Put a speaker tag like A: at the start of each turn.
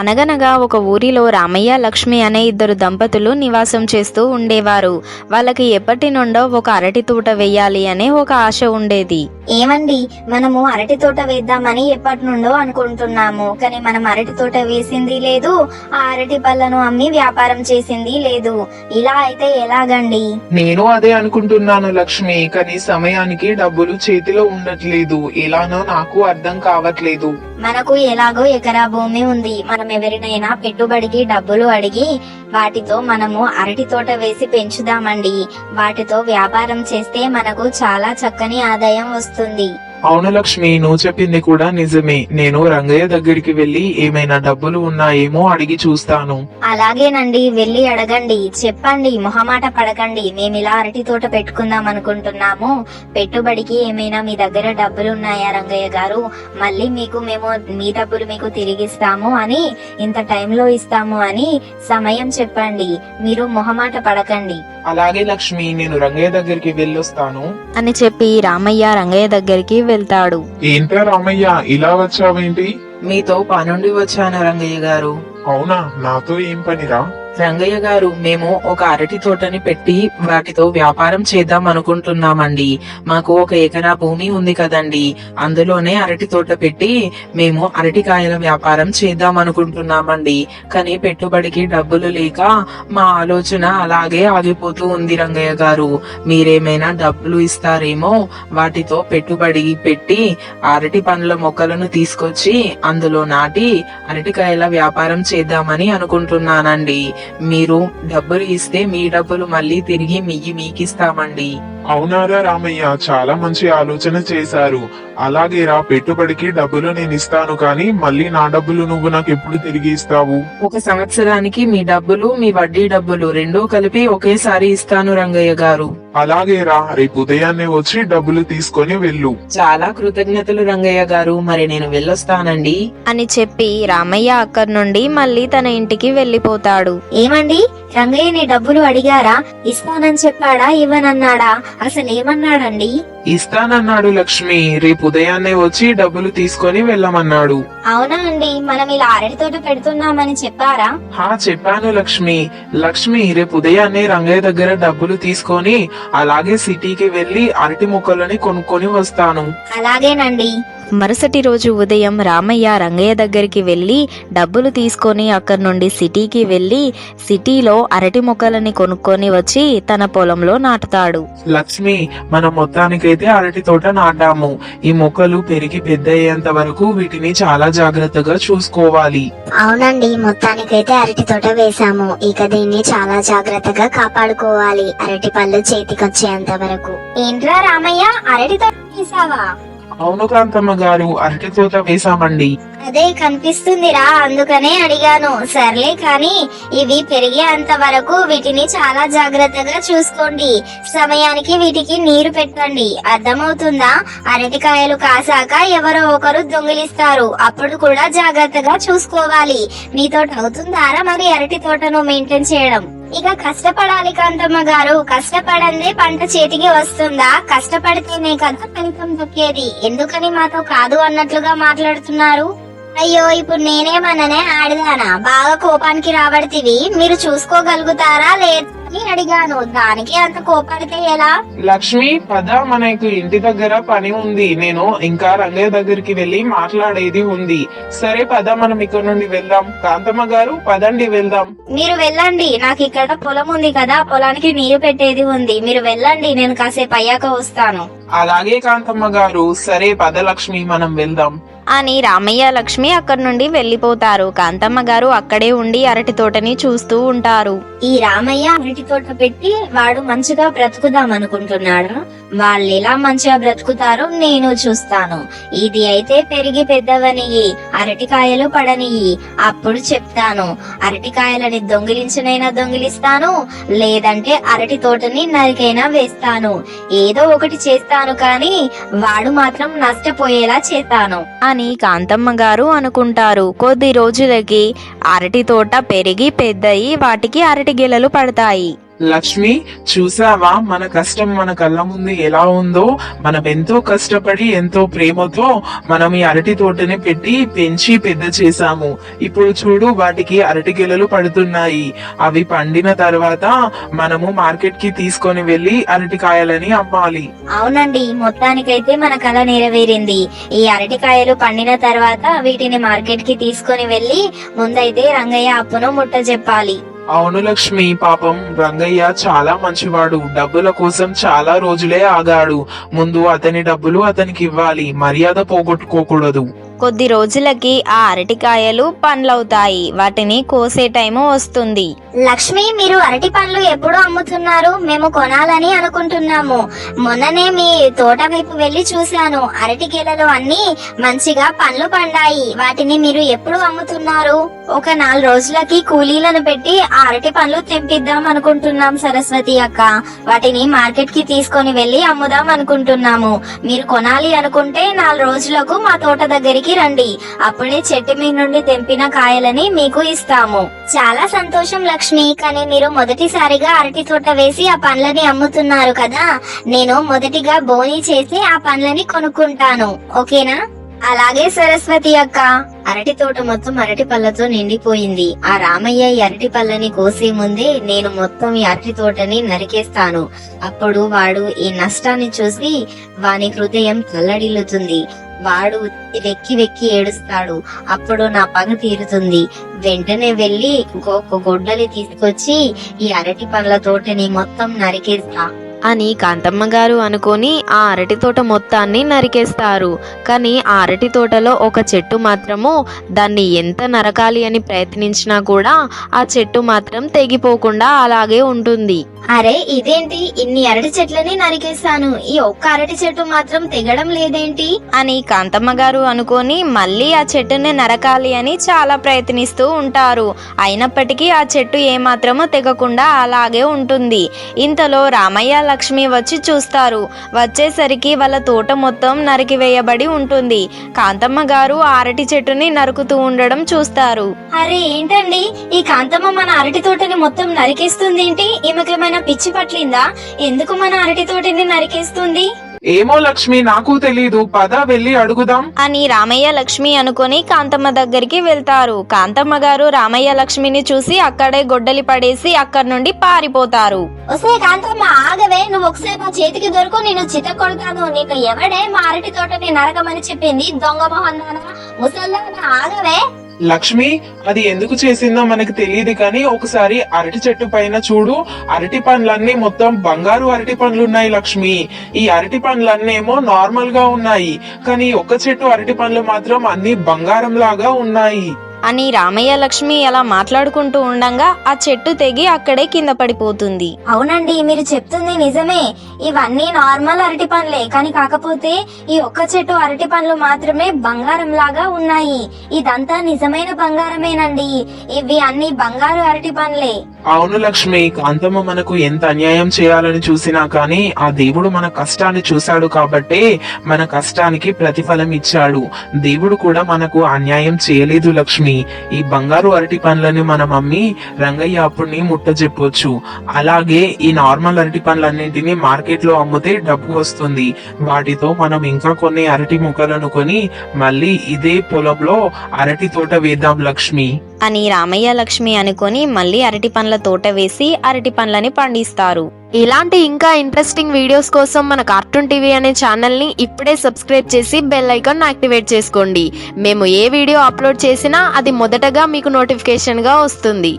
A: అనగనగా ఒక ఊరిలో రామయ్య లక్ష్మి అనే ఇద్దరు దంపతులు నివాసం చేస్తూ ఉండేవారు. వాళ్ళకి ఎప్పటి నుండో ఒక అరటి తోట వేయాలి అనే ఒక ఆశ ఉండేది.
B: ఏమండి, మనము అరటి తోట వేద్దామని ఎప్పటి నుండో అనుకుంటున్నాము. కానీ మనం అరటి తోట వేసింది లేదు, ఆ అరటి పళ్ళను అమ్మి వ్యాపారం చేసింది లేదు. ఇలా అయితే ఎలాగండి?
C: నేను అదే అనుకుంటున్నాను లక్ష్మి, కానీ సమయానికి డబ్బులు చేతిలో ఉండట్లేదు. ఎలానో నాకు అర్థం కావట్లేదు.
B: మనకు ఎలాగో ఎకరా భూమి ఉంది. మనం ఎవరినైనా పెట్టుబడికి డబ్బులు అడిగి వాటితో మనము అరటి తోట వేసి పెంచుదామండి. వాటితో వ్యాపారం చేస్తే మనకు చాలా చక్కని ఆదాయం వస్తుంది.
C: అవును లక్ష్మి, నువ్వు చెప్పింది కూడా నిజమే. నేను రంగయ్య దగ్గరికి వెళ్లి ఏమైనా డబ్బులు ఉన్నాయేమో అడిగి చూస్తాను.
B: అలాగేనండి, వెళ్లి అడగండి. చెప్పండి, మొహమాట పడకండి. మేమిలా అరటి తోట పెట్టుకుందాం అనుకుంటున్నాము. పెట్టుబడికి ఏమైనా మీ దగ్గర డబ్బులు ఉన్నాయా రంగయ్య గారు? మళ్ళీ మేము మీ డబ్బులు మీకు తిరిగిస్తాము అని, ఇంత టైంలో ఇస్తాము అని సమయం చెప్పండి. మీరు మొహమాట పడకండి.
C: అలాగే లక్ష్మి, నేను రంగయ్య దగ్గరికి వెళ్ళొస్తాను
A: అని చెప్పి రామయ్య రంగయ్య దగ్గరికి వెళ్తాడు.
C: ఏంట్రా రామయ్య, ఇలా వచ్చావేంటి?
D: మీతో పనుండి వచ్చాను రంగయ్య గారు.
C: అవునా, నాతో ఏం పనిరా?
D: రంగయ్య గారు, మేము ఒక అరటి తోటని పెట్టి వాటితో వ్యాపారం చేద్దాం అనుకుంటున్నామండి. మాకు ఒక ఎకరా భూమి ఉంది కదండి, అందులోనే అరటి తోట పెట్టి మేము అరటికాయల వ్యాపారం చేద్దాం అనుకుంటున్నామండి. కానీ పెట్టుబడికి డబ్బులు లేక మా ఆలోచన అలాగే ఆగిపోతూ ఉంది రంగయ్య గారు. మీరేమైనా డబ్బులు ఇస్తారేమో, వాటితో పెట్టుబడి పెట్టి అరటి పండ్ల మొక్కలను తీసుకొచ్చి అందులో నాటి అరటికాయల వ్యాపారం చేద్దామని అనుకుంటున్నానండి. మీరు డబ్బులు ఇస్తే మీ డబ్బులు మళ్ళీ తిరిగి మీకిస్తామండి.
C: అవునారా రామయ్య, చాలా మంచి ఆలోచన చేశారు. అలాగేరా, పెట్టుబడికి డబ్బులు నేను ఇస్తాను, కానీ మళ్ళీ నా డబ్బులు నువ్వు నాకు ఎప్పుడు తిరిగి ఇస్తావు?
D: ఒక సంవత్సరానికి మీ డబ్బులు మీ వడ్డీ డబ్బులు రెండూ కలిపి ఒకేసారి ఇస్తాను రంగయ్య గారు.
C: అలాగేరా, రేపు ఉదయాన్నే వచ్చి డబ్బులు తీసుకొని వెళ్ళు.
D: చాలా కృతజ్ఞతలు రంగయ్య గారు. మరి నేను వెళ్ళొస్తానండి
A: అని చెప్పి రామయ్య అక్కడి నుండి మళ్ళీ తన ఇంటికి వెళ్లిపోతాడు.
B: ఏమండి, రంగయ్య నీ డబ్బులు అడిగారా? ఇస్తానని చెప్పాడా, ఇవ్వనన్నాడా? అసలు ఏమన్నాడండి?
C: ఇస్తానన్నాడు లక్ష్మి, రేపు ఉదయాన్నే వచ్చి డబ్బులు తీసుకొని వెళ్ళమన్నాడు.
B: అవునా అండి, మనం ఇలా అరటి తోట పెడుతున్నామని చెప్పారా?
C: చెప్పాను లక్ష్మి. లక్ష్మి, రేపు ఉదయాన్నే రంగయ్య దగ్గర డబ్బులు తీసుకొని అలాగే సిటీకి వెళ్లి అరటి మొక్కలని కొనుక్కొని వస్తాను.
B: అలాగేనండి.
A: మరుసటి రోజు ఉదయం రామయ్య రంగయ్య దగ్గరికి వెళ్లి డబ్బులు తీసుకొని అక్కడి నుండి సిటీకి వెళ్లి సిటీలో అరటి మొక్కలని కొనుక్కొని వచ్చి తన పొలంలో నాటుతాడు.
C: లక్ష్మి, మనం మొత్తానికైతే అరటి తోట నాటాము. ఈ మొక్కలు పెరిగి పెద్ద అయ్యేంత వరకు వీటిని చాలా జాగ్రత్తగా చూసుకోవాలి.
B: అవునండి, మొత్తానికైతే అరటి తోట వేసాము. ఇక దీన్ని చాలా జాగ్రత్తగా కాపాడుకోవాలి, అరటి పళ్ళు చేతికొచ్చేంత వరకు. ఏంట్రా రామయ్య, అరటి తోట వేసావా?
C: అవును కాంతమ్మ గారు, అరటి తోట వేసామండి.
B: అదే కనిపిస్తుందిరా, అందుకనే అడిగాను. సర్లే, కానీ ఇవి పెరిగేంత వరకు వీటిని చాలా జాగ్రత్తగా చూసుకోండి. సమయానికి వీటికి నీరు పెట్టండి. అర్థమవుతుందా? అరటికాయలు కాసాక ఎవరో ఒకరు దొంగిలిస్తారు, అప్పుడు కూడా జాగ్రత్తగా చూసుకోవాలి. మీతో అవుతుందారా మరి అరటి తోటను మెయింటైన్ చేయడం? ఇక కష్టపడాలి కాంతమ్మ గారు. కష్టపడందే పంట చేతికి వస్తుందా? కష్టపడితేనే కదా ఫలితం దొక్కేది. ఎందుకని మాతో కాదు అన్నట్లుగా మాట్లాడుతున్నారు? అయ్యో, ఇప్పుడు నేనేమన్నానే, ఆడిదానా? బాగా కోపానికి రాబడితివి. మీరు చూసుకోగలుగుతారా లేదని అడిగాను. దానికి అంత కోపడితే ఎలా?
C: లక్ష్మి, పద, మనకు ఇంటి దగ్గర పని ఉంది. నేను ఇంకా రంగయ్య దగ్గరికి వెళ్లి మాట్లాడేది ఉంది. సరే పద, మనం ఇక్కడ నుండి వెళ్దాం. కాంతమ్మ గారు, పదండి వెళ్దాం.
B: మీరు వెళ్ళండి, నాకు ఇక్కడ పొలం ఉంది కదా, పొలానికి నీరు పెట్టేది ఉంది. మీరు వెళ్ళండి, నేను కాసేపు అయ్యాక వస్తాను.
C: అలాగే కాంతమ్మ గారు. సరే పద లక్ష్మి, మనం వెళ్దాం
A: అని రామయ్య లక్ష్మి అక్కడి నుండి వెళ్లిపోతారు. కాంతమ్మ గారు అక్కడే ఉండి అరటి తోటని చూస్తూ ఉంటారు.
B: ఈ రామయ్య అరటి తోట పెట్టి వాడు మంచిగా బ్రతుకుదాం అనుకుంటున్నాడు. వాళ్ళు ఎలా మంచిగా బ్రతుకుతారో నేను చూస్తాను. ఇది అయితే పెరిగి పెద్దవనియి, అరటికాయలు పడనియి, అప్పుడు చెప్తాను. అరటికాయలని దొంగిలించనైనా దొంగిలిస్తాను, లేదంటే అరటి తోటని నరికైనా వేస్తాను. ఏదో ఒకటి చేస్తాను, కానీ వాడు మాత్రం నష్టపోయేలా చేస్తాను
A: అని కాంతమ్మ గారు అనుకుంటారు. కొద్ది రోజులకి అరటి తోట పెరిగి పెద్దయి వాటికి అరటి గెలలు పడతాయి.
C: లక్ష్మి, చూసావా మన కష్టం మన కళ్ళ ముందు ఎలా ఉందో? మనం ఎంతో కష్టపడి ఎంతో ప్రేమతో మనం ఈ అరటి తోటని పెట్టి పెంచి పెద్ద చేశాము. ఇప్పుడు చూడు, వాటికి అరటి గెలలు పడుతున్నాయి. అవి పండిన తర్వాత మనము మార్కెట్ కి తీసుకొని వెళ్లి అరటికాయలని అమ్మాలి.
B: అవునండి, మొత్తానికైతే మన కళ నెరవేరింది. ఈ అరటికాయలు పండిన తర్వాత వీటిని మార్కెట్ కి తీసుకొని వెళ్లి ముందైతే రంగయ్య అప్పును ముట్ట చెప్పాలి.
C: అవును లక్ష్మి, పాపం రంగయ్య చాలా మంచివాడు. డబ్బుల కోసం చాలా రోజులే ఆగాడు. ముందు అతని డబ్బులు అతనికి ఇవ్వాలి, మర్యాద పోగొట్టుకోకూడదు.
A: కొద్ది రోజులకి ఆ అరటికాయలు పండ్లవుతాయి. వాటిని కోసే టైము వస్తుంది.
B: లక్ష్మి, మీరు అరటి పండ్లు ఎప్పుడు అమ్ముతున్నారు? మేము కొనాలని అనుకుంటున్నాము. మొన్ననే మీ తోట వైపు వెళ్లి చూశాను. అరటి గెలలు అన్ని మంచిగా పండ్లు పండాయి. వాటిని మీరు ఎప్పుడు అమ్ముతున్నారు? ఒక 4 రోజులకి కూలీలను పెట్టి ఆ అరటి పండ్లు తెంపిద్దాం అనుకుంటున్నాం సరస్వతి అక్క. వాటిని మార్కెట్ కి తీసుకొని వెళ్లి అమ్ముదాం అనుకుంటున్నాము. మీరు కొనాలి అనుకుంటే 4 రోజులకు మా తోట దగ్గరికి రండి. అప్పుడే చెట్టు మీ నుండి తెంపిన కాయలని మీకు ఇస్తాము. చాలా సంతోషం లక్ష్మి, కానీ మీరు మొదటిసారిగా అరటి తోట వేసి ఆ పండ్లని అమ్ముతున్నారు కదా. నేను మొదటిగా బోని చేసి ఆ పండ్లని కొనుక్కుంటాను, ఓకేనా? అలాగే సరస్వతి అక్క. అరటి తోట మొత్తం అరటి పళ్ళతో నిండిపోయింది. ఆ రామయ్య ఈ అరటి పళ్ళని కోసే ముందే నేను మొత్తం ఈ అరటి తోటని నరికేస్తాను. అప్పుడు వాడు ఈ నష్టాన్ని చూసి వాని హృదయం తల్లడిల్లుతుంది. వాడు వెక్కి వెక్కి ఏడుస్తాడు. అప్పుడు నా పగ తీరుతుంది. వెంటనే వెళ్లి ఒక గొడ్డలి తీసుకొచ్చి ఈ అరటి పండ్ల తోటని మొత్తం నరికేస్తా
A: అని కాంతమ్మ గారు అనుకొని ఆ అరటి తోట మొత్తాన్ని నరికేస్తారు. కానీ ఆ అరటి తోటలో ఒక చెట్టు మాత్రము దాన్ని ఎంత నరకాలి అని ప్రయత్నించినా కూడా ఆ చెట్టు మాత్రం తెగిపోకుండా అలాగే ఉంటుంది.
B: అరే, ఇదేంటి, ఇన్ని అరటి చెట్లని నరికేస్తాను, ఈ ఒక్క అరటి చెట్టు మాత్రం తెగడం లేదేంటి
A: అని కాంతమ్మ గారు అనుకొని మళ్ళీ ఆ చెట్టుని నరకాలి అని చాలా ప్రయత్నిస్తూ ఉంటారు. అయినప్పటికీ ఆ చెట్టు ఏమాత్రము తెగకుండా అలాగే ఉంటుంది. ఇంతలో రామయ్య లక్ష్మి వచ్చి చూస్తారు. వచ్చేసరికి వాళ్ళ తోట మొత్తం నరికివేయబడి ఉంటుంది. కాంతమ్మ గారు ఆ అరటి చెట్టుని నరుకుతూ ఉండడం చూస్తారు.
B: అరే ఏంటండి, ఈ కాంతమ్మ మన అరటి తోటని మొత్తం నరికేస్తుంది ఏంటి? ఈమెకేమైనా పిచ్చి పట్లిందా? ఎందుకు మన అరటి తోటని నరికేస్తుంది?
C: ఏమో లక్ష్మి, నాకు తెలీదు. పద వెళ్ళి అడుగుదాం
A: అని రామయ్య లక్ష్మి అనుకొని కాంతమ్మ దగ్గరికి వెళ్తారు. కాంతమ్మ గారు రామయ్య లక్ష్మిని చూసి అక్కడే గొడ్డలి పడేసి అక్కడి నుండి పారిపోతారు.
B: ఒసే కాంతమ్మ, ఆగవే, నువ్వు ఒకసేపు ఆ చేతికి దొరుకు, నేను చిత కొడతాను. నీకు ఎవడే మా అరటి తోటని నరకమని చెప్పింది? దొంగ మొహన్నానా, ముసల్లానా, ఆగవే.
C: లక్ష్మి, అది ఎందుకు చేసిందో మనకు తెలియదు, కానీ ఒకసారి అరటి చెట్టు పైన చూడు. అరటి పండ్లన్నీ మొత్తం బంగారు అరటి పండ్లు ఉన్నాయి లక్ష్మి. ఈ అరటి పండ్లన్నీ ఏమో నార్మల్ గా ఉన్నాయి, కానీ ఒక చెట్టు అరటి పండ్లు మాత్రం అన్ని బంగారం లాగా ఉన్నాయి
A: అని రామయ్య లక్ష్మి అలా మాట్లాడుకుంటూ ఉండంగా ఆ చెట్టు తెగి అక్కడే కింద పడిపోతుంది.
B: అవునండి, మీరు చెప్తుంది నిజమే. ఇవన్నీ నార్మల్ అరటి పండ్లే, కానీ కాకపోతే ఈ ఒక్క చెట్టు అరటి పండ్లు మాత్రమే బంగారం లాగా ఉన్నాయి. ఇదంతా నిజమైన బంగారమేనండి. ఇవి అన్ని బంగారు అరటి పండ్లే.
C: అవును లక్ష్మి, కాంతమ్మ మనకు ఎంత అన్యాయం చేయాలని చూసినా కానీ ఆ దేవుడు మన కష్టాన్ని చూశాడు కాబట్టి మన కష్టానికి ప్రతిఫలం ఇచ్చాడు. దేవుడు కూడా మనకు అన్యాయం చేయలేదు లక్ష్మి. ఈ బంగారు అరటి పండ్లని మనం అమ్మి రంగయ్య అప్పుడిని ముట్ట చెప్పొచ్చు. అలాగే ఈ నార్మల్ అరటి పండ్లన్నింటినీ మార్కెట్ లో అమ్మితే డబ్బు వస్తుంది. వాటితో మనం ఇంకా కొన్ని అరటి ముక్కలను కొని మళ్ళీ ఇదే పొలంలో అరటి తోట వేద్దాం లక్ష్మి
A: అని రామయ్య లక్ష్మి అనుకొని మళ్ళీ అరటి పండ్ల తోట వేసి అరటి పండ్లని పండిస్తారు. ఇలాంటి ఇంకా ఇంట్రెస్టింగ్ వీడియోస్ కోసం మన కార్టూన్ టీవీ అనే ఛానల్ని ఇప్పుడే సబ్స్క్రైబ్ చేసి బెల్ ఐకాన్ యాక్టివేట్ చేసుకోండి. మేము ఏ వీడియో అప్లోడ్ చేసినా అది మొదటగా మీకు నోటిఫికేషన్గా వస్తుంది.